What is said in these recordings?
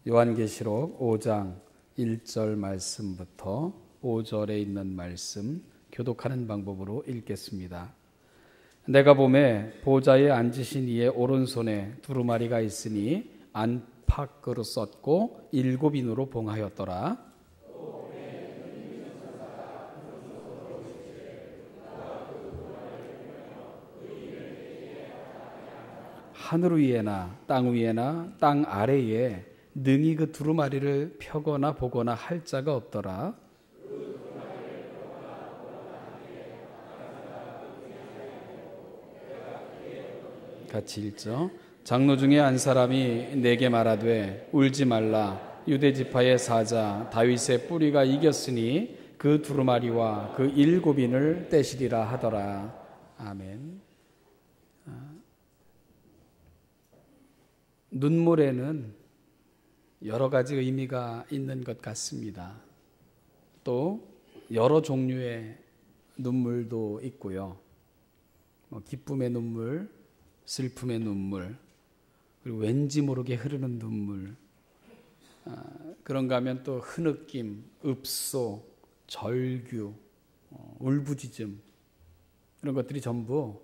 요한계시록 5장 1절 말씀부터 5절에 있는 말씀 교독하는 방법으로 읽겠습니다. 내가 보매 보좌에 앉으신 이의 오른손에 두루마리가 있으니 안팎으로 썼고 7인으로 봉하였더라. 하늘 위에나 땅 위에나 땅 아래에 능히 그 두루마리를 펴거나 보거나 할 자가 없더라. 같이 읽죠. 장로 중에 한 사람이 내게 말하되 울지 말라. 유대 지파의 사자 다윗의 뿌리가 이겼으니 그 두루마리와 그 7인을 떼시리라 하더라. 아멘. 눈물에는 여러 가지 의미가 있는 것 같습니다. 또 여러 종류의 눈물도 있고요. 기쁨의 눈물, 슬픔의 눈물, 그리고 왠지 모르게 흐르는 눈물, 그런가 하면 또 흐느낌, 읍소, 절규, 울부짖음, 이런 것들이 전부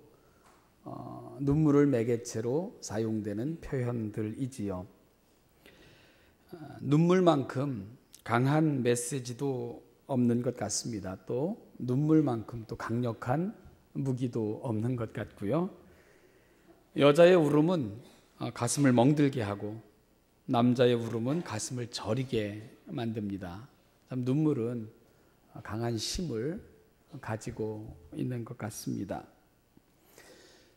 눈물을 매개체로 사용되는 표현들이지요. 눈물만큼 강한 메시지도 없는 것 같습니다. 또 눈물만큼 또 강력한 무기도 없는 것 같고요. 여자의 울음은 가슴을 멍들게 하고 남자의 울음은 가슴을 저리게 만듭니다. 참 눈물은 강한 힘을 가지고 있는 것 같습니다.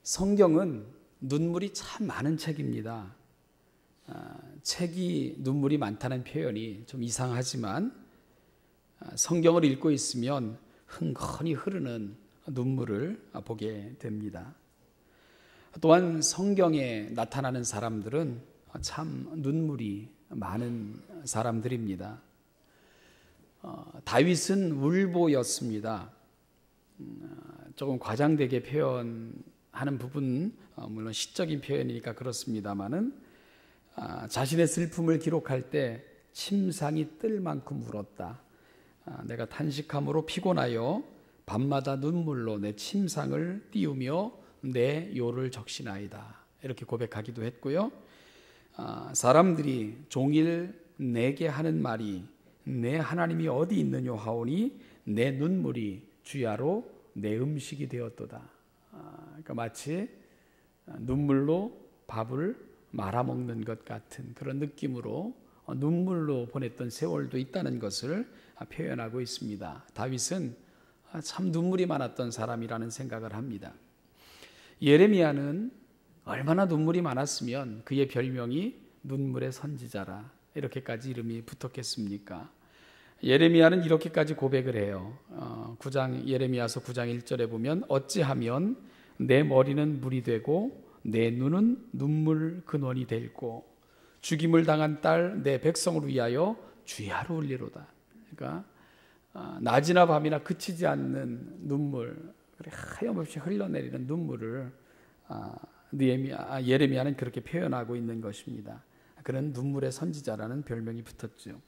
성경은 눈물이 참 많은 책입니다. 책이 눈물이 많다는 표현이 좀 이상하지만 성경을 읽고 있으면 흥건히 흐르는 눈물을 보게 됩니다. 또한 성경에 나타나는 사람들은 참 눈물이 많은 사람들입니다. 다윗은 울보였습니다. 조금 과장되게 표현하는 부분, 물론 시적인 표현이니까 그렇습니다만은 자신의 슬픔을 기록할 때 침상이 뜰 만큼 울었다. 내가 탄식함으로 피곤하여 밤마다 눈물로 내 침상을 띄우며 내 요를 적시나이다. 이렇게 고백하기도 했고요. 사람들이 종일 내게 하는 말이 내 하나님이 어디 있느냐 하오니 내 눈물이 주야로 내 음식이 되었도다. 그러니까 마치 눈물로 밥을 말아먹는 것 같은 그런 느낌으로 눈물로 보냈던 세월도 있다는 것을 표현하고 있습니다. 다윗은 참 눈물이 많았던 사람이라는 생각을 합니다. 예레미야는 얼마나 눈물이 많았으면 그의 별명이 눈물의 선지자라 이렇게까지 이름이 붙었겠습니까? 예레미야는 이렇게까지 고백을 해요. 예레미야서 9장 1절에 보면 어찌하면 내 머리는 물이 되고 내 눈은 눈물 근원이 될고 죽임을 당한 딸 내 백성을 위하여 주야로 울리로다. 그러니까 낮이나 밤이나 그치지 않는 눈물, 하염없이 흘러내리는 눈물을 예레미야는 그렇게 표현하고 있는 것입니다. 그런 눈물의 선지자라는 별명이 붙었죠.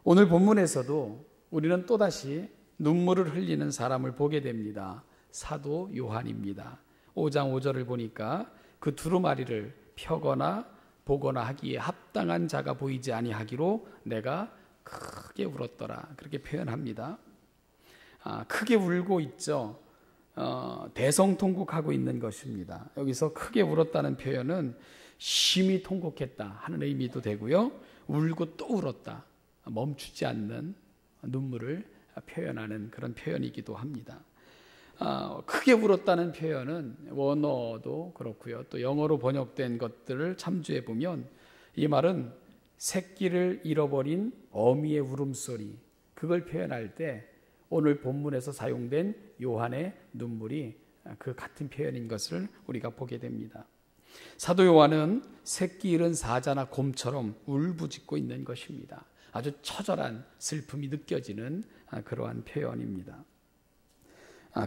오늘 본문에서도 우리는 또다시 눈물을 흘리는 사람을 보게 됩니다. 사도 요한입니다. 5장 5절을 보니까 그 두루마리를 펴거나 보거나 하기에 합당한 자가 보이지 아니하기로 내가 크게 울었더라. 그렇게 표현합니다. 크게 울고 있죠. 대성통곡하고 있는 것입니다. 여기서 크게 울었다는 표현은 심히 통곡했다 하는 의미도 되고요. 울고 또 울었다. 멈추지 않는 눈물을 표현하는 그런 표현이기도 합니다. 크게 울었다는 표현은 원어도 그렇고요. 또 영어로 번역된 것들을 참조해 보면 이 말은 새끼를 잃어버린 어미의 울음소리, 그걸 표현할 때 오늘 본문에서 사용된 요한의 눈물이 그 같은 표현인 것을 우리가 보게 됩니다. 사도 요한은 새끼 잃은 사자나 곰처럼 울부짖고 있는 것입니다. 아주 처절한 슬픔이 느껴지는 그러한 표현입니다.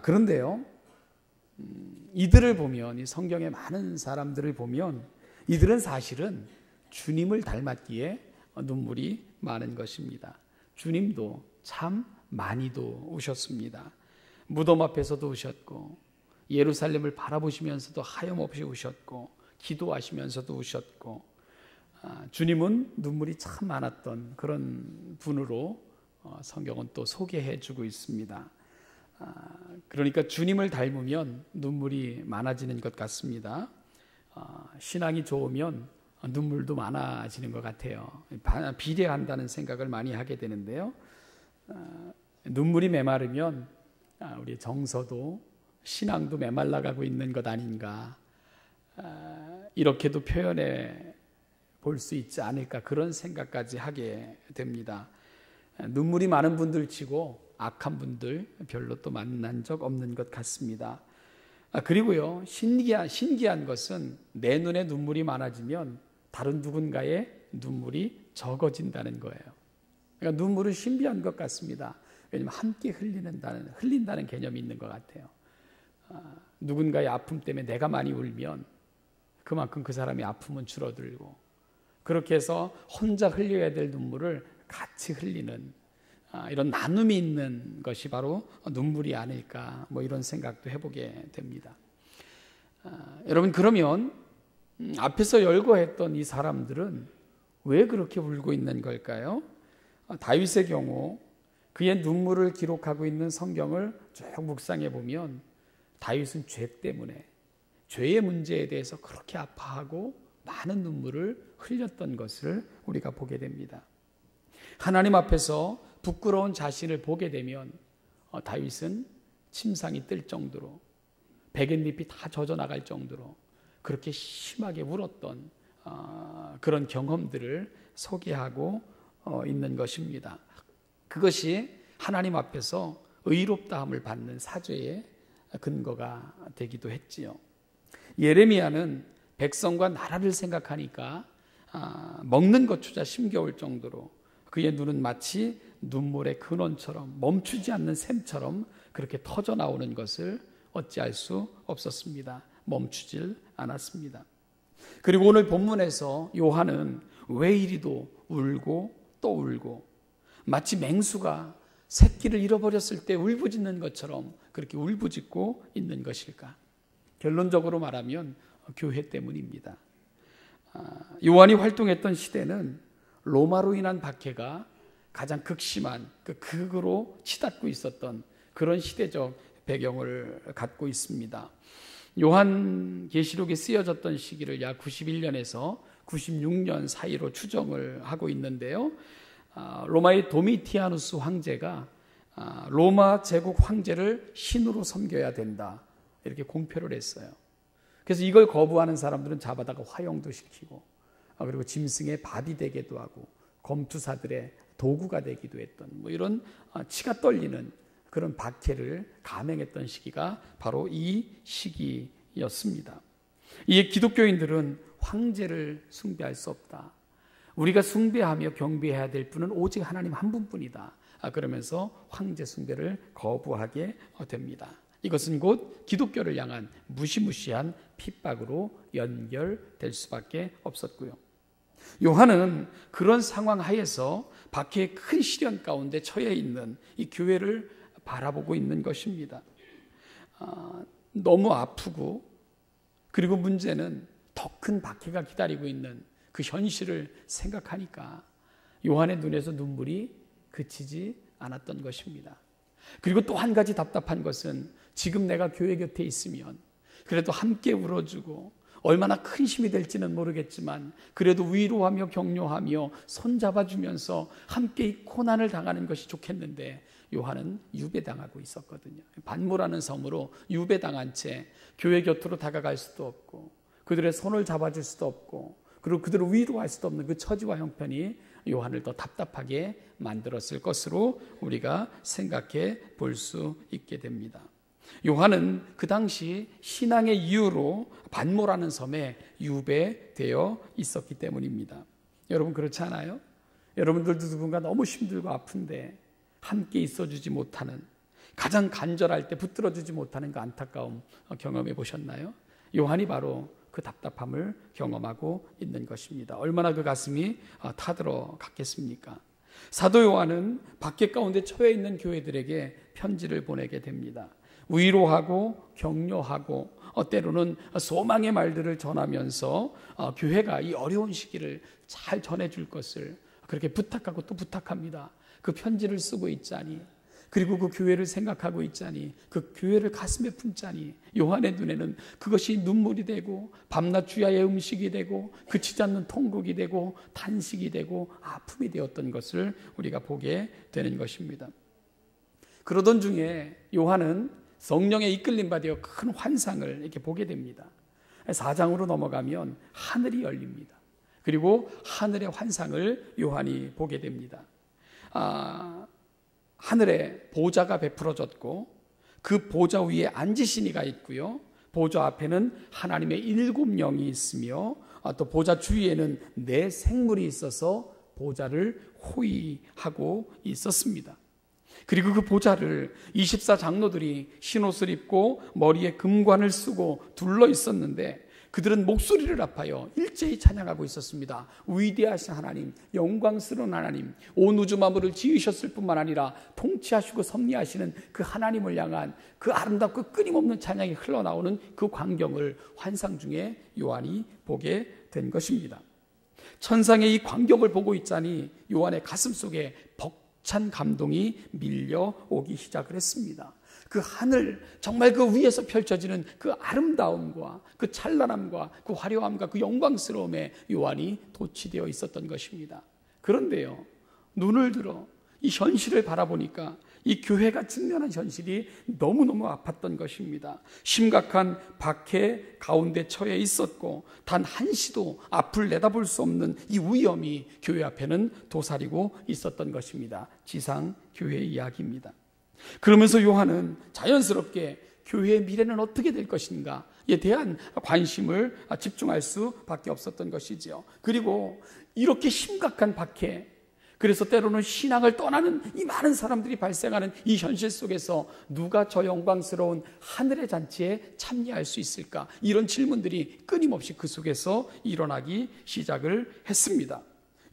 그런데요, 이들을 보면, 이 성경의 많은 사람들을 보면 이들은 사실은 주님을 닮았기에 눈물이 많은 것입니다. 주님도 참 많이도 우셨습니다. 무덤 앞에서도 우셨고, 예루살렘을 바라보시면서도 하염없이 우셨고, 기도하시면서도 우셨고, 주님은 눈물이 참 많았던 그런 분으로 성경은 또 소개해 주고 있습니다. 그러니까 주님을 닮으면 눈물이 많아지는 것 같습니다. 신앙이 좋으면 눈물도 많아지는 것 같아요. 비례한다는 생각을 많이 하게 되는데요. 눈물이 메마르면 우리 정서도 신앙도 메말라가고 있는 것 아닌가, 이렇게도 표현해 볼 수 있지 않을까, 그런 생각까지 하게 됩니다. 눈물이 많은 분들 치고 악한 분들 별로 또 만난 적 없는 것 같습니다. 그리고요, 신기한 것은 내 눈에 눈물이 많아지면 다른 누군가의 눈물이 적어진다는 거예요. 그러니까 눈물은 신비한 것 같습니다. 왜냐하면 함께 흘린다는 개념이 있는 것 같아요. 누군가의 아픔 때문에 내가 많이 울면 그만큼 그 사람의 아픔은 줄어들고, 그렇게 해서 혼자 흘려야 될 눈물을 같이 흘리는 이런 나눔이 있는 것이 바로 눈물이 아닐까, 이런 생각도 해보게 됩니다. 여러분, 그러면 앞에서 열거했던 이 사람들은 왜 그렇게 울고 있는 걸까요? 다윗의 경우 그의 눈물을 기록하고 있는 성경을 쭉 묵상해 보면 다윗은 죄 때문에, 죄의 문제에 대해서 그렇게 아파하고 많은 눈물을 흘렸던 것을 우리가 보게 됩니다. 하나님 앞에서 부끄러운 자신을 보게 되면 다윗은 침상이 뜰 정도로, 베갯잎이 다 젖어나갈 정도로 그렇게 심하게 울었던 그런 경험들을 소개하고 있는 것입니다. 그것이 하나님 앞에서 의롭다함을 받는 사죄의 근거가 되기도 했지요. 예레미야는 백성과 나라를 생각하니까 먹는 것조차 심겨울 정도로 그의 눈은 마치 눈물의 근원처럼, 멈추지 않는 샘처럼 그렇게 터져 나오는 것을 어찌할 수 없었습니다. 멈추질 않았습니다. 그리고 오늘 본문에서 요한은 왜 이리도 울고 또 울고, 마치 맹수가 새끼를 잃어버렸을 때 울부짖는 것처럼 그렇게 울부짖고 있는 것일까? 결론적으로 말하면 교회 때문입니다. 요한이 활동했던 시대는 로마로 인한 박해가 가장 극심한 극으로 치닫고 있었던 그런 시대적 배경을 갖고 있습니다. 요한계시록이 쓰여졌던 시기를 약 91년에서 96년 사이로 추정을 하고 있는데요. 로마의 도미티아누스 황제가 로마 제국 황제를 신으로 섬겨야 된다, 이렇게 공표를 했어요. 그래서 이걸 거부하는 사람들은 잡아다가 화형도 시키고, 그리고 짐승의 밥이 되기도 하고 검투사들의 도구가 되기도 했던 이런 치가 떨리는 그런 박해를 감행했던 시기가 바로 이 시기였습니다. 이에 기독교인들은 황제를 숭배할 수 없다. 우리가 숭배하며 경배해야 될 분은 오직 하나님 한 분뿐이다. 그러면서 황제 숭배를 거부하게 됩니다. 이것은 곧 기독교를 향한 무시무시한 핍박으로 연결될 수밖에 없었고요. 요한은 그런 상황 하에서 박해의 큰 시련 가운데 처해 있는 이 교회를 바라보고 있는 것입니다. 너무 아프고, 그리고 문제는 더 큰 박해가 기다리고 있는 그 현실을 생각하니까 요한의 눈에서 눈물이 그치지 않았던 것입니다. 그리고 또 한 가지 답답한 것은 지금 내가 교회 곁에 있으면 그래도 함께 울어주고, 얼마나 큰 힘이 될지는 모르겠지만 그래도 위로하며 격려하며 손잡아주면서 함께 이 고난을 당하는 것이 좋겠는데, 요한은 유배당하고 있었거든요. 반모라는 섬으로 유배당한 채 교회 곁으로 다가갈 수도 없고, 그들의 손을 잡아줄 수도 없고, 그리고 그들을 위로할 수도 없는 그 처지와 형편이 요한을 더 답답하게 만들었을 것으로 우리가 생각해 볼 수 있게 됩니다. 요한은 그 당시 신앙의 이유로 반모라는 섬에 유배되어 있었기 때문입니다. 여러분, 그렇지 않아요? 여러분들도 누군가 너무 힘들고 아픈데 함께 있어주지 못하는, 가장 간절할 때 붙들어주지 못하는 그 안타까움 경험해 보셨나요? 요한이 바로 그 답답함을 경험하고 있는 것입니다. 얼마나 그 가슴이 타들어 갔겠습니까? 사도 요한은 박해 가운데 처해 있는 교회들에게 편지를 보내게 됩니다. 위로하고 격려하고 때로는 소망의 말들을 전하면서 교회가 이 어려운 시기를 잘 전해줄 것을 그렇게 부탁하고 또 부탁합니다. 그 편지를 쓰고 있자니, 그리고 그 교회를 생각하고 있자니, 그 교회를 가슴에 품자니, 요한의 눈에는 그것이 눈물이 되고 밤낮 주야의 음식이 되고 그치지 않는 통곡이 되고 탄식이 되고 아픔이 되었던 것을 우리가 보게 되는 것입니다. 그러던 중에 요한은 성령에 이끌림 받아 큰 환상을 이렇게 보게 됩니다. 4장으로 넘어가면 하늘이 열립니다. 그리고 하늘의 환상을 요한이 보게 됩니다. 하늘에 보좌가 베풀어졌고 그 보좌 위에 앉으신 이가 있고요, 보좌 앞에는 하나님의 7영이 있으며 또 보좌 주위에는 4 생물이 있어서 보좌를 호위하고 있었습니다. 그리고 그 보좌를 24장로들이 흰옷을 입고 머리에 금관을 쓰고 둘러 있었는데 그들은 목소리를 합하여 일제히 찬양하고 있었습니다. 위대하신 하나님, 영광스러운 하나님, 온 우주 만물을 지으셨을 뿐만 아니라 통치하시고 섭리하시는 그 하나님을 향한 그 아름답고 끊임없는 찬양이 흘러나오는 그 광경을 환상 중에 요한이 보게 된 것입니다. 천상의 이 광경을 보고 있자니 요한의 가슴속에 벅찬 감동이 밀려오기 시작을 했습니다. 그 하늘, 정말 그 위에서 펼쳐지는 그 아름다움과 그 찬란함과 그 화려함과 그 영광스러움에 요한이 도취되어 있었던 것입니다. 그런데요, 눈을 들어 이 현실을 바라보니까 이 교회가 직면한 현실이 너무너무 아팠던 것입니다. 심각한 박해 가운데 처해 있었고 단 한시도 앞을 내다볼 수 없는 이 위험이 교회 앞에는 도사리고 있었던 것입니다. 지상 교회의 이야기입니다. 그러면서 요한은 자연스럽게 교회의 미래는 어떻게 될 것인가에 대한 관심을 집중할 수밖에 없었던 것이죠. 그리고 이렇게 심각한 박해, 그래서 때로는 신앙을 떠나는 이 많은 사람들이 발생하는 이 현실 속에서 누가 저 영광스러운 하늘의 잔치에 참여할 수 있을까? 이런 질문들이 끊임없이 그 속에서 일어나기 시작을 했습니다.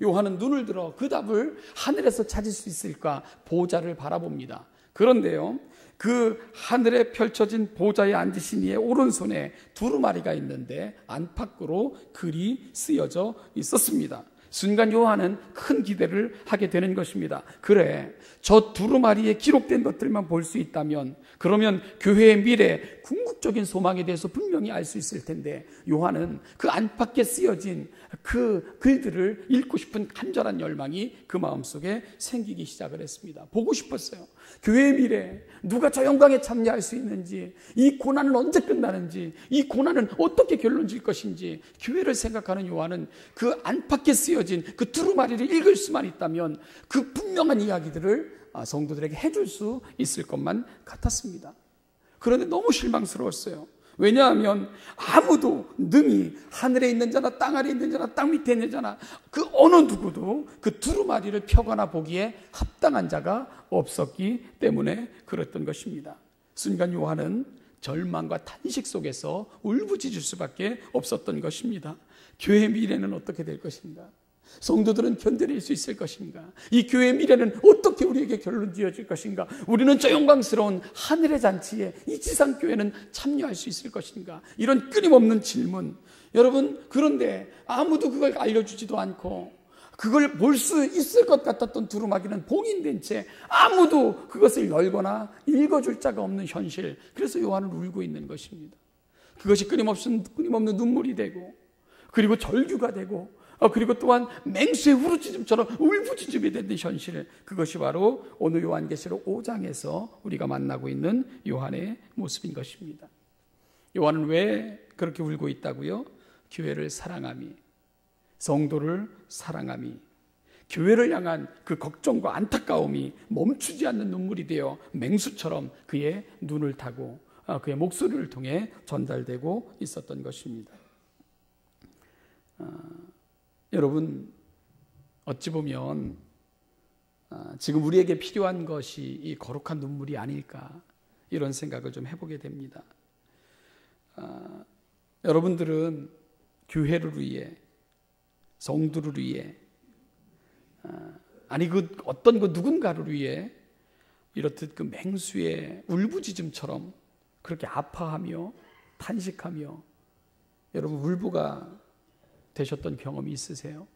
요한은 눈을 들어 그 답을 하늘에서 찾을 수 있을까? 보좌를 바라봅니다. 그런데요, 그 하늘에 펼쳐진 보좌에 앉으신 이의 오른손에 두루마리가 있는데 안팎으로 글이 쓰여져 있었습니다. 순간 요한은 큰 기대를 하게 되는 것입니다. 그래, 저 두루마리에 기록된 것들만 볼 수 있다면 그러면 교회의 미래, 궁극적인 소망에 대해서 분명히 알 수 있을 텐데 요한은 그 안팎에 쓰여진 그 글들을 읽고 싶은 간절한 열망이 그 마음속에 생기기 시작을 했습니다. 보고 싶었어요. 교회의 미래, 누가 저 영광에 참여할 수 있는지, 이 고난은 언제 끝나는지, 이 고난은 어떻게 결론질 것인지, 교회를 생각하는 요한은 그 안팎에 쓰여진 그 두루마리를 읽을 수만 있다면 그 분명한 이야기들을 성도들에게 해줄 수 있을 것만 같았습니다. 그런데 너무 실망스러웠어요. 왜냐하면 아무도 능히 하늘에 있는 자나 땅 아래에 있는 자나 땅 밑에 있는 자나 그 어느 누구도 그 두루마리를 펴거나 보기에 합당한 자가 없었기 때문에 그랬던 것입니다. 순간 요한은 절망과 탄식 속에서 울부짖을 수밖에 없었던 것입니다. 교회의 미래는 어떻게 될 것인가? 성도들은 견뎌낼 수 있을 것인가? 이 교회의 미래는 어떻게 우리에게 결론 지어질 것인가? 우리는 저 영광스러운 하늘의 잔치에 이 지상교회는 참여할 수 있을 것인가? 이런 끊임없는 질문. 여러분, 그런데 아무도 그걸 알려주지도 않고 그걸 볼 수 있을 것 같았던 두루마기는 봉인된 채 아무도 그것을 열거나 읽어줄 자가 없는 현실. 그래서 요한은 울고 있는 것입니다. 그것이 끊임없는 눈물이 되고 그리고 절규가 되고 그리고 또한 맹수의 후르짖음처럼 울부짖음이 되는 현실, 그것이 바로 오늘 요한계시록 5장에서 우리가 만나고 있는 요한의 모습인 것입니다. 요한은 왜 그렇게 울고 있다고요? 교회를 사랑함이, 성도를 사랑함이, 교회를 향한 그 걱정과 안타까움이 멈추지 않는 눈물이 되어 맹수처럼 그의 눈을 타고 그의 목소리를 통해 전달되고 있었던 것입니다. 여러분, 어찌 보면 지금 우리에게 필요한 것이 이 거룩한 눈물이 아닐까, 이런 생각을 좀 해보게 됩니다. 여러분들은 교회를 위해, 성도를 위해, 아니 그 어떤 그 누군가를 위해 이렇듯 그 맹수의 울부짖음처럼 그렇게 아파하며 탄식하며 여러분 울부가 되셨던 경험이 있으세요?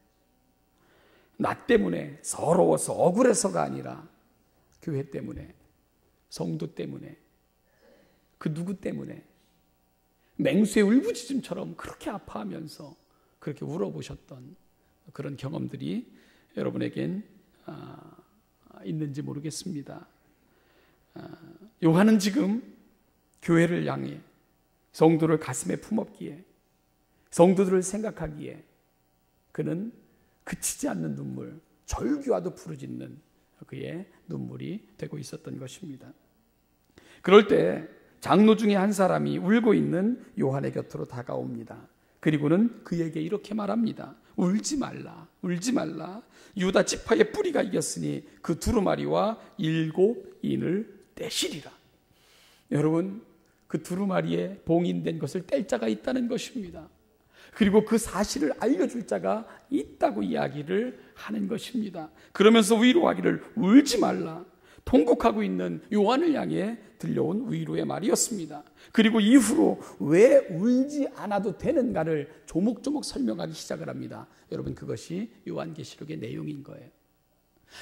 나 때문에 서러워서 억울해서가 아니라 교회 때문에, 성도 때문에, 그 누구 때문에 맹수의 울부짖음처럼 그렇게 아파하면서 그렇게 울어보셨던 그런 경험들이 여러분에겐 있는지 모르겠습니다. 요한은 지금 교회를 향해 성도를 가슴에 품었기에, 성도들을 생각하기에 그는 그치지 않는 눈물, 절규와도 부르짖는 그의 눈물이 되고 있었던 것입니다. 그럴 때 장로 중에 한 사람이 울고 있는 요한의 곁으로 다가옵니다. 그리고는 그에게 이렇게 말합니다. 울지 말라, 울지 말라. 유다 지파의 뿌리가 이겼으니 그 두루마리와 7인을 떼시리라. 여러분, 그 두루마리에 봉인된 것을 뗄 자가 있다는 것입니다. 그리고 그 사실을 알려줄 자가 있다고 이야기를 하는 것입니다. 그러면서 위로하기를 울지 말라. 통곡하고 있는 요한을 향해 들려온 위로의 말이었습니다. 그리고 이후로 왜 울지 않아도 되는가를 조목조목 설명하기 시작을 합니다. 여러분, 그것이 요한계시록의 내용인 거예요.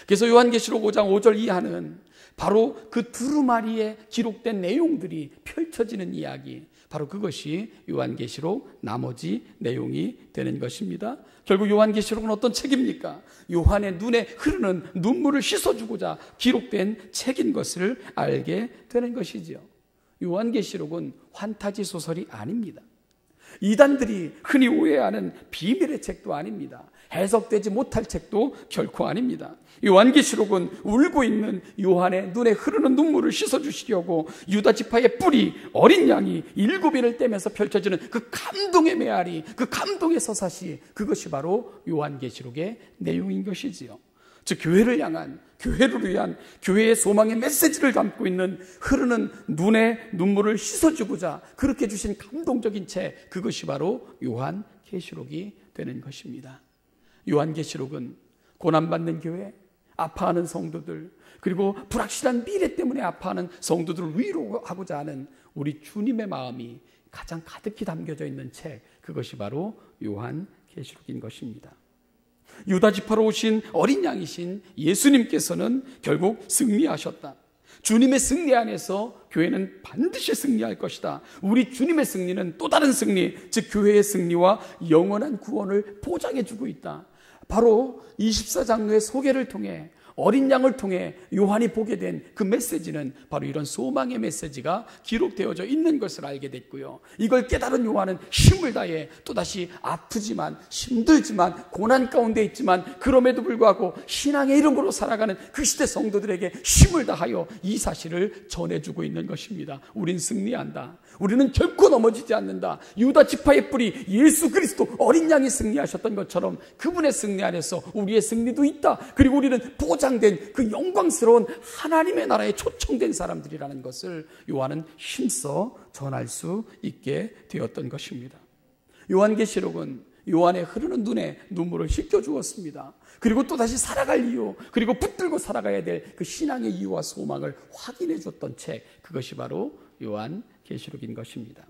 그래서 요한계시록 5장 5절 이하는 바로 그 두루마리에 기록된 내용들이 펼쳐지는 이야기, 바로 그것이 요한계시록 나머지 내용이 되는 것입니다. 결국 요한계시록은 어떤 책입니까? 요한의 눈에 흐르는 눈물을 씻어주고자 기록된 책인 것을 알게 되는 것이지요. 요한계시록은 환타지 소설이 아닙니다. 이단들이 흔히 오해하는 비밀의 책도 아닙니다. 해석되지 못할 책도 결코 아닙니다. 요한계시록은 울고 있는 요한의 눈에 흐르는 눈물을 씻어주시려고 유다 지파의 뿔이 어린 양이 7인을 떼면서 펼쳐지는 그 감동의 메아리, 그 감동의 서사시, 그것이 바로 요한계시록의 내용인 것이지요. 즉 교회를 향한, 교회를 위한 교회의 소망의 메시지를 담고 있는 흐르는 눈의 눈물을 씻어주고자 그렇게 주신 감동적인 책, 그것이 바로 요한계시록이 되는 것입니다. 요한계시록은 고난받는 교회, 아파하는 성도들, 그리고 불확실한 미래 때문에 아파하는 성도들을 위로하고자 하는 우리 주님의 마음이 가장 가득히 담겨져 있는 책, 그것이 바로 요한계시록인 것입니다. 유다 지파로 오신 어린 양이신 예수님께서는 결국 승리하셨다. 주님의 승리 안에서 교회는 반드시 승리할 것이다. 우리 주님의 승리는 또 다른 승리, 즉 교회의 승리와 영원한 구원을 보장해주고 있다. 바로 24장로의 소개를 통해, 어린 양을 통해 요한이 보게 된 그 메시지는 바로 이런 소망의 메시지가 기록되어져 있는 것을 알게 됐고요. 이걸 깨달은 요한은 힘을 다해 또다시 아프지만, 힘들지만, 고난 가운데 있지만 그럼에도 불구하고 신앙의 이름으로 살아가는 그 시대 성도들에게 힘을 다하여 이 사실을 전해주고 있는 것입니다. 우린 승리한다. 우리는 결코 넘어지지 않는다. 유다 지파의 뿔이 예수 그리스도 어린 양이 승리하셨던 것처럼 그분의 승리 안에서 우리의 승리도 있다. 그리고 우리는 보장된 그 영광스러운 하나님의 나라에 초청된 사람들이라는 것을 요한은 힘써 전할 수 있게 되었던 것입니다. 요한계시록은 요한의 흐르는 눈에 눈물을 씻겨주었습니다. 그리고 또다시 살아갈 이유, 그리고 붙들고 살아가야 될 그 신앙의 이유와 소망을 확인해 줬던 책, 그것이 바로 요한계시록인 것입니다.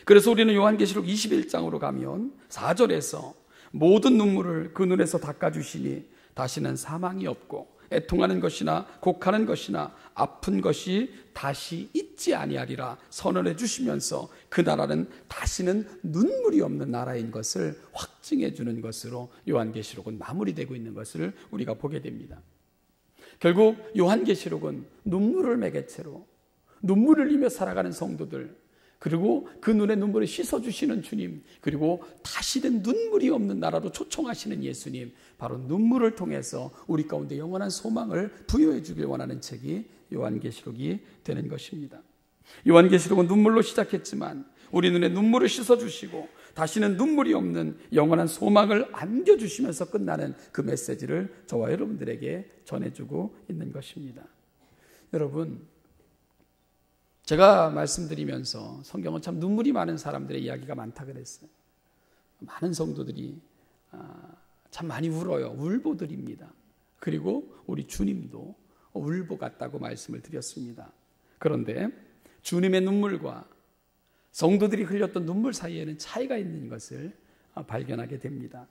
그래서 우리는 요한계시록 21장으로 가면 4절에서 모든 눈물을 그 눈에서 닦아주시니 다시는 사망이 없고 애통하는 것이나 곡하는 것이나 아픈 것이 다시 있지 아니하리라 선언해 주시면서 그 나라는 다시는 눈물이 없는 나라인 것을 확증해 주는 것으로 요한계시록은 마무리되고 있는 것을 우리가 보게 됩니다. 결국 요한계시록은 눈물을 매개체로 눈물을 흘리며 살아가는 성도들, 그리고 그 눈에 눈물을 씻어주시는 주님, 그리고 다시는 눈물이 없는 나라로 초청하시는 예수님, 바로 눈물을 통해서 우리 가운데 영원한 소망을 부여해 주길 원하는 책이 요한계시록이 되는 것입니다. 요한계시록은 눈물로 시작했지만 우리 눈에 눈물을 씻어주시고 다시는 눈물이 없는 영원한 소망을 안겨주시면서 끝나는 그 메시지를 저와 여러분들에게 전해주고 있는 것입니다. 여러분, 제가 말씀드리면서 성경은 참 눈물이 많은 사람들의 이야기가 많다 그랬어요. 많은 성도들이 참 많이 울어요. 울보들입니다. 그리고 우리 주님도 울보 같다고 말씀을 드렸습니다. 그런데 주님의 눈물과 성도들이 흘렸던 눈물 사이에는 차이가 있는 것을 발견하게 됩니다.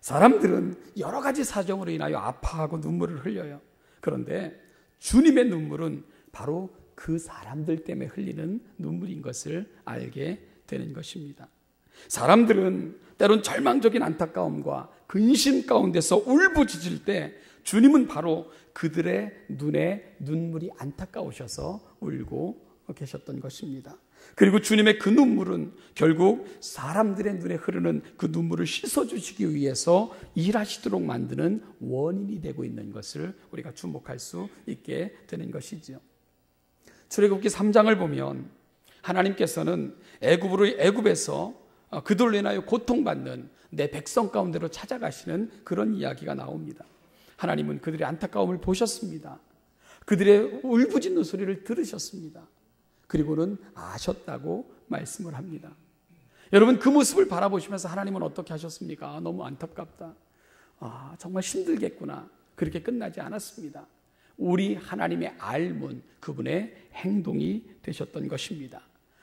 사람들은 여러 가지 사정으로 인하여 아파하고 눈물을 흘려요. 그런데 주님의 눈물은 바로 그 사람들 때문에 흘리는 눈물인 것을 알게 되는 것입니다. 사람들은 때론 절망적인 안타까움과 근심 가운데서 울부짖을 때 주님은 바로 그들의 눈에 눈물이 안타까우셔서 울고 계셨던 것입니다. 그리고 주님의 그 눈물은 결국 사람들의 눈에 흐르는 그 눈물을 씻어주시기 위해서 일하시도록 만드는 원인이 되고 있는 것을 우리가 주목할 수 있게 되는 것이죠. 출애굽기 3장을 보면 하나님께서는 애굽에서 그들로 인하여 고통받는 내 백성 가운데로 찾아가시는 그런 이야기가 나옵니다. 하나님은 그들의 안타까움을 보셨습니다. 그들의 울부짖는 소리를 들으셨습니다. 그리고는 아셨다고 말씀을 합니다. 여러분, 그 모습을 바라보시면서 하나님은 어떻게 하셨습니까? 너무 안타깝다. 정말 힘들겠구나. 그렇게 끝나지 않았습니다. 우리 하나님의 알문, 그분의 행동이 되셨던 것입니다.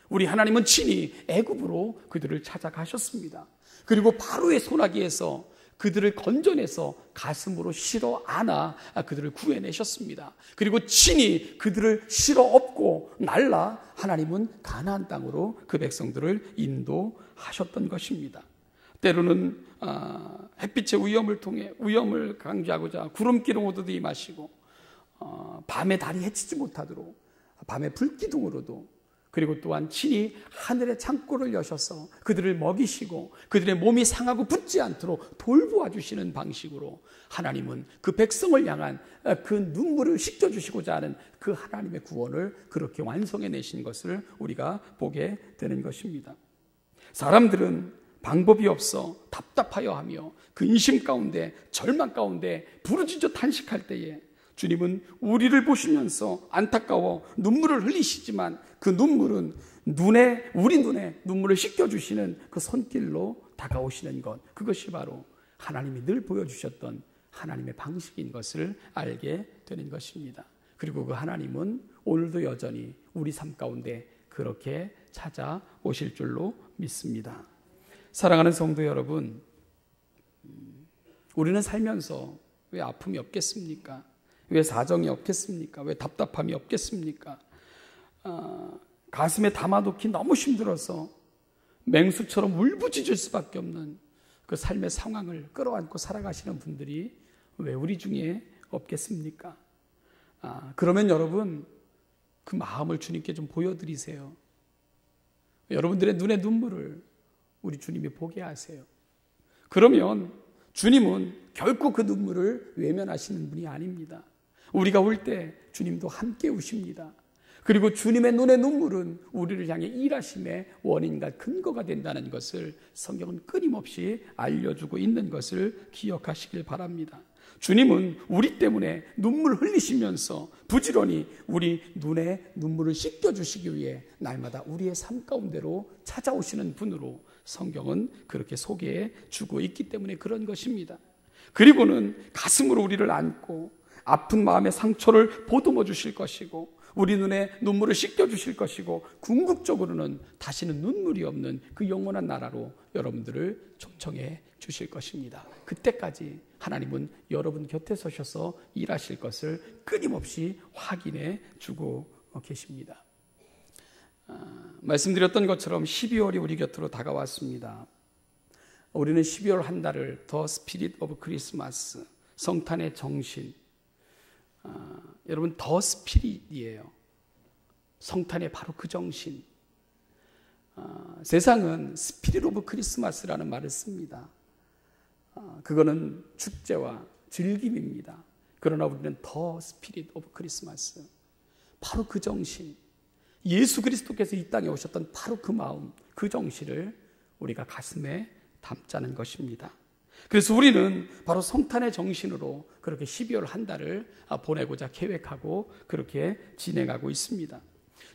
우리 하나님은 친히 애굽으로 그들을 찾아가셨습니다. 그리고 바로의 소나기에서 그들을 건져내서 가슴으로 실어 안아 그들을 구해내셨습니다. 그리고 친히 그들을 실어 업고 날라 하나님은 가나안 땅으로 그 백성들을 인도하셨던 것입니다. 때로는 햇빛의 위험을 강조하고자 구름기둥 오듯이 임하시고 밤에 달이 해치지 못하도록 밤에 불기둥으로도, 그리고 또한 친히 하늘의 창고를 여셔서 그들을 먹이시고 그들의 몸이 상하고 붓지 않도록 돌보아 주시는 방식으로 하나님은 그 백성을 향한 그 눈물을 씻겨주시고자 하는 그 하나님의 구원을 그렇게 완성해내신 것을 우리가 보게 되는 것입니다. 사람들은 방법이 없어 답답하여 하며 근심 가운데 절망 가운데 부르짖어 탄식할 때에 주님은 우리를 보시면서 안타까워 눈물을 흘리시지만 그 눈물은 우리 눈에 눈물을 씻겨주시는 그 손길로 다가오시는 것, 그것이 바로 하나님이 늘 보여주셨던 하나님의 방식인 것을 알게 되는 것입니다. 그리고 그 하나님은 오늘도 여전히 우리 삶 가운데 그렇게 찾아오실 줄로 믿습니다. 사랑하는 성도 여러분, 우리는 살면서 왜 아픔이 없겠습니까? 왜 사정이 없겠습니까? 왜 답답함이 없겠습니까? 가슴에 담아놓기 너무 힘들어서 맹수처럼 울부짖을 수밖에 없는 그 삶의 상황을 끌어안고 살아가시는 분들이 왜 우리 중에 없겠습니까? 그러면 여러분, 그 마음을 주님께 좀 보여드리세요. 여러분들의 눈의 눈물을 우리 주님이 보게 하세요. 그러면 주님은 결코 그 눈물을 외면하시는 분이 아닙니다. 우리가 울 때 주님도 함께 우십니다. 그리고 주님의 눈의 눈물은 우리를 향해 일하심의 원인과 근거가 된다는 것을 성경은 끊임없이 알려주고 있는 것을 기억하시길 바랍니다. 주님은 우리 때문에 눈물 흘리시면서 부지런히 우리 눈에 눈물을 씻겨주시기 위해 날마다 우리의 삶 가운데로 찾아오시는 분으로 성경은 그렇게 소개해 주고 있기 때문에 그런 것입니다. 그리고는 가슴으로 우리를 안고 아픈 마음의 상처를 보듬어 주실 것이고 우리 눈에 눈물을 씻겨 주실 것이고 궁극적으로는 다시는 눈물이 없는 그 영원한 나라로 여러분들을 초청해 주실 것입니다. 그때까지 하나님은 여러분 곁에 서셔서 일하실 것을 끊임없이 확인해 주고 계십니다. 말씀드렸던 것처럼 12월이 우리 곁으로 다가왔습니다. 우리는 12월 한 달을 더 스피릿 오브 크리스마스, 성탄의 정신, 여러분 더 스피릿이에요. 성탄의 바로 그 정신. 세상은 스피릿 오브 크리스마스라는 말을 씁니다. 그거는 축제와 즐김입니다. 그러나 우리는 더 스피릿 오브 크리스마스, 바로 그 정신, 예수 그리스도께서 이 땅에 오셨던 바로 그 마음, 그 정신을 우리가 가슴에 담자는 것입니다. 그래서 우리는 바로 성탄의 정신으로 그렇게 12월 한 달을 보내고자 계획하고 그렇게 진행하고 있습니다.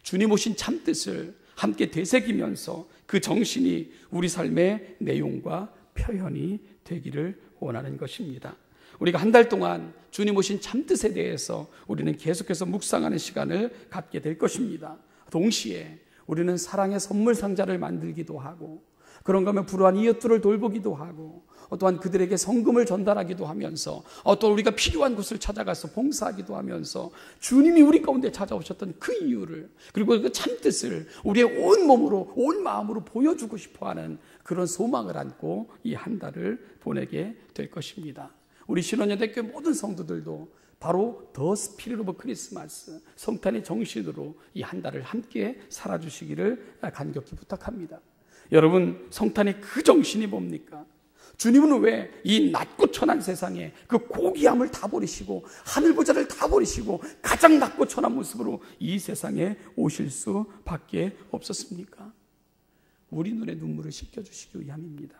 주님 오신 참뜻을 함께 되새기면서 그 정신이 우리 삶의 내용과 표현이 되기를 원하는 것입니다. 우리가 한 달 동안 주님 오신 참뜻에 대해서 우리는 계속해서 묵상하는 시간을 갖게 될 것입니다. 동시에 우리는 사랑의 선물 상자를 만들기도 하고, 그런가 하면 불우한 이웃들을 돌보기도 하고, 또한 그들에게 성금을 전달하기도 하면서, 또 우리가 필요한 곳을 찾아가서 봉사하기도 하면서 주님이 우리 가운데 찾아오셨던 그 이유를, 그리고 그 참뜻을 우리의 온 몸으로 온 마음으로 보여주고 싶어하는 그런 소망을 안고 이 한 달을 보내게 될 것입니다. 우리 신원여대교회 모든 성도들도 바로 더 스피릿 오브 크리스마스, 성탄의 정신으로 이 한 달을 함께 살아주시기를 간격히 부탁합니다. 여러분, 성탄의 그 정신이 뭡니까? 주님은 왜 이 낮고 천한 세상에 그 고귀함을 다 버리시고 하늘보좌를 다 버리시고 가장 낮고 천한 모습으로 이 세상에 오실 수밖에 없었습니까? 우리 눈에 눈물을 씻겨주시기 위함입니다.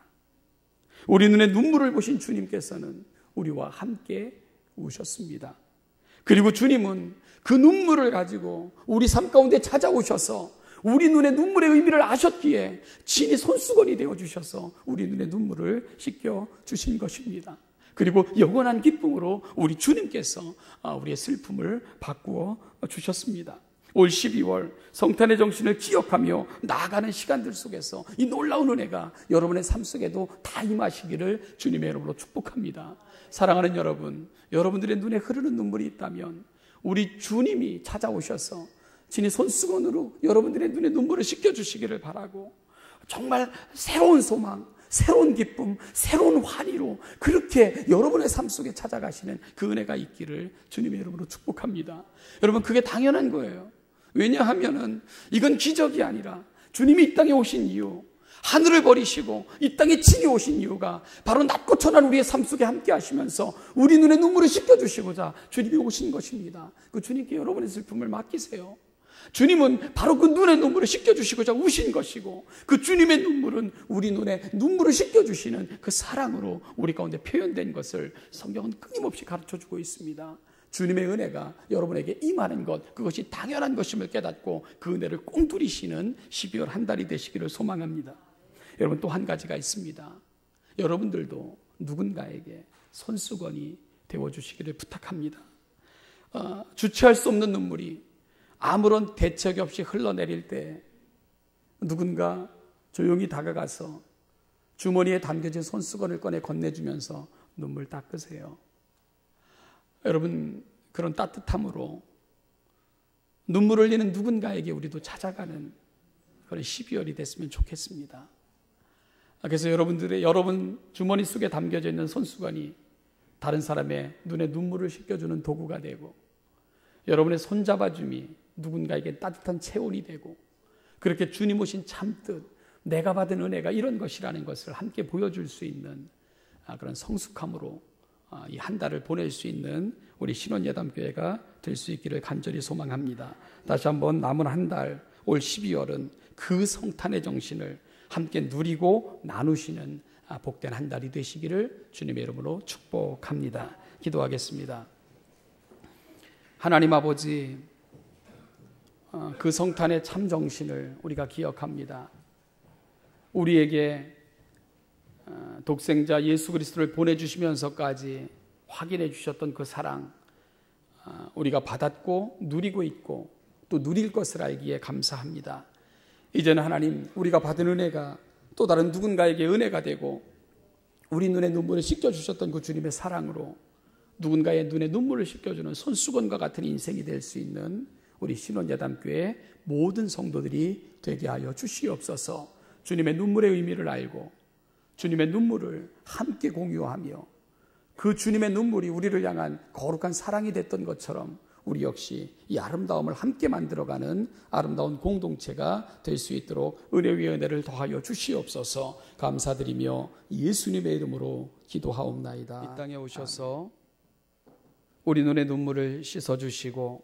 우리 눈에 눈물을 보신 주님께서는 우리와 함께 우셨습니다. 그리고 주님은 그 눈물을 가지고 우리 삶 가운데 찾아오셔서 우리 눈에 눈물의 의미를 아셨기에 친히 손수건이 되어주셔서 우리 눈에 눈물을 씻겨주신 것입니다. 그리고 영원한 기쁨으로 우리 주님께서 우리의 슬픔을 바꾸어 주셨습니다. 올 12월 성탄의 정신을 기억하며 나아가는 시간들 속에서 이 놀라운 은혜가 여러분의 삶 속에도 다 임하시기를 주님의 이름으로 축복합니다. 사랑하는 여러분, 여러분들의 눈에 흐르는 눈물이 있다면 우리 주님이 찾아오셔서 친히 손수건으로 여러분들의 눈에 눈물을 씻겨주시기를 바라고, 정말 새로운 소망, 새로운 기쁨, 새로운 환희로 그렇게 여러분의 삶 속에 찾아가시는 그 은혜가 있기를 주님의 이름으로 축복합니다. 여러분, 그게 당연한 거예요. 왜냐하면은 이건 기적이 아니라 주님이 이 땅에 오신 이유, 하늘을 버리시고 이 땅에 친히 오신 이유가 바로 낮고 천한 우리의 삶 속에 함께 하시면서 우리 눈에 눈물을 씻겨주시고자 주님이 오신 것입니다. 그 주님께 여러분의 슬픔을 맡기세요. 주님은 바로 그 눈에 눈물을 씻겨주시고자 우신 것이고, 그 주님의 눈물은 우리 눈에 눈물을 씻겨주시는 그 사랑으로 우리 가운데 표현된 것을 성경은 끊임없이 가르쳐주고 있습니다. 주님의 은혜가 여러분에게 임하는 것, 그것이 당연한 것임을 깨닫고 그 은혜를 꼭 누리시는 12월 한 달이 되시기를 소망합니다. 여러분, 또 한 가지가 있습니다. 여러분들도 누군가에게 손수건이 되어주시기를 부탁합니다. 주체할 수 없는 눈물이 아무런 대책 없이 흘러내릴 때 누군가 조용히 다가가서 주머니에 담겨진 손수건을 꺼내 건네주면서 눈물 닦으세요. 여러분, 그런 따뜻함으로 눈물 흘리는 누군가에게 우리도 찾아가는 그런 12월이 됐으면 좋겠습니다. 그래서 여러분 주머니 속에 담겨져 있는 손수건이 다른 사람의 눈에 눈물을 씻겨주는 도구가 되고, 여러분의 손잡아줌이 누군가에게 따뜻한 체온이 되고, 그렇게 주님 오신 참뜻, 내가 받은 은혜가 이런 것이라는 것을 함께 보여줄 수 있는 그런 성숙함으로 이 한 달을 보낼 수 있는 우리 신원예담교회가 될 수 있기를 간절히 소망합니다. 다시 한번 남은 한 달, 올 12월은 그 성탄의 정신을 함께 누리고 나누시는 복된 한 달이 되시기를 주님의 이름으로 축복합니다. 기도하겠습니다. 하나님 아버지, 그 성탄의 참 정신을 우리가 기억합니다. 우리에게 독생자 예수 그리스도를 보내주시면서까지 확인해 주셨던 그 사랑, 우리가 받았고 누리고 있고 또 누릴 것을 알기에 감사합니다. 이제는 하나님, 우리가 받은 은혜가 또 다른 누군가에게 은혜가 되고, 우리 눈에 눈물을 씻겨주셨던 그 주님의 사랑으로 누군가의 눈에 눈물을 씻겨주는 손수건과 같은 인생이 될 수 있는 우리 신원예담교회 모든 성도들이 되게 하여 주시옵소서. 주님의 눈물의 의미를 알고 주님의 눈물을 함께 공유하며 그 주님의 눈물이 우리를 향한 거룩한 사랑이 됐던 것처럼 우리 역시 이 아름다움을 함께 만들어가는 아름다운 공동체가 될 수 있도록 은혜 위에 은혜를 더하여 주시옵소서. 감사드리며 예수님의 이름으로 기도하옵나이다. 이 땅에 오셔서 우리 눈의 눈물을 씻어주시고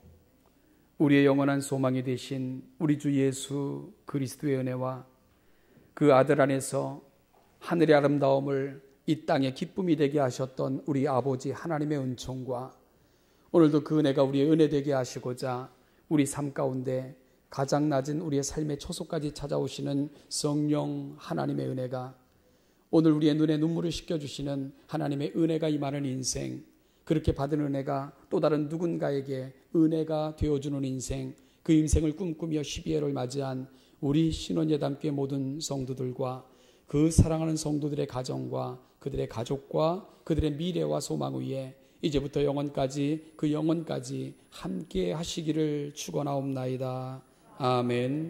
우리의 영원한 소망이 되신 우리 주 예수 그리스도의 은혜와 그 아들 안에서 하늘의 아름다움을 이 땅의 기쁨이 되게 하셨던 우리 아버지 하나님의 은총과 오늘도 그 은혜가 우리의 은혜 되게 하시고자 우리 삶 가운데 가장 낮은 우리의 삶의 초소까지 찾아오시는 성령 하나님의 은혜가, 오늘 우리의 눈에 눈물을 씻겨주시는 하나님의 은혜가 임하는 인생, 그렇게 받은 은혜가 또 다른 누군가에게 은혜가 되어주는 인생, 그 인생을 꿈꾸며 12회를 맞이한 우리 신원예담교회 모든 성도들과 그 사랑하는 성도들의 가정과 그들의 가족과 그들의 미래와 소망 위에 이제부터 영원까지, 그 영원까지 함께 하시기를 축원하옵나이다. 아멘.